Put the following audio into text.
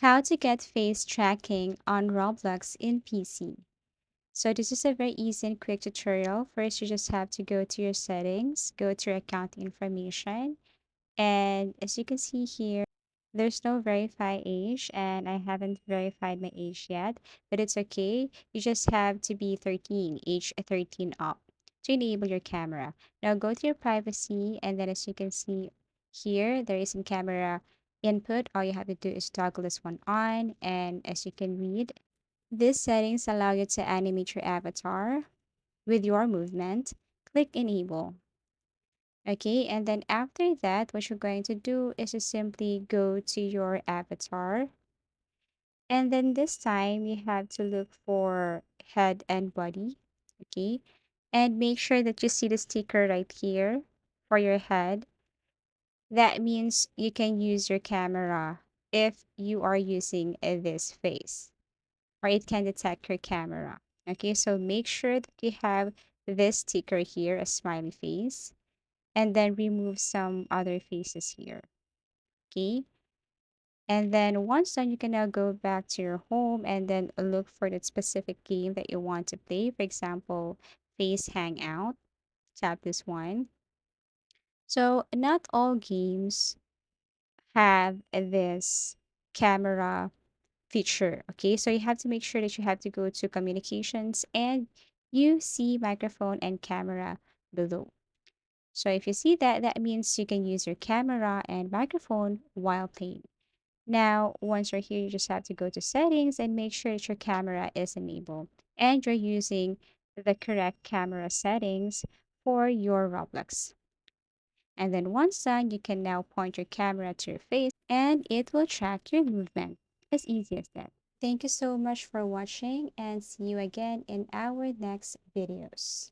How to get face tracking on Roblox in PC. So this is a very easy and quick tutorial. First, you just have to go to your settings, go to your account information, and as you can see here, there's no verify age, and I haven't verified my age yet, but it's okay. You just have to be 13, age 13 up to enable your camera. Now go to your privacy, and then as you can see here, there is in camera input. All you have to do is toggle this one on, and as you can read, these settings allow you to animate your avatar with your movement. Click enable. Okay, and then after that, what you're going to do is to simply go to your avatar. And then this time you have to look for head and body. Okay, and make sure that you see the sticker right here for your head. That means you can use your camera if you are using this face, or it can detect your camera. Okay, so make sure that you have this sticker here, a smiley face, and then remove some other faces here. Okay, and then once done, you can now go back to your home and then look for that specific game that you want to play. For example, Face Hangout. Tap this one. So not all games have this camera feature. Okay, so you have to make sure that you have to go to communications and you see microphone and camera below. So if you see that, that means you can use your camera and microphone while playing. Now, once you're here, you just have to go to settings and make sure that your camera is enabled and you're using the correct camera settings for your Roblox. And then once done, you can now point your camera to your face and it will track your movement. As easy as that. Thank you so much for watching and see you again in our next videos.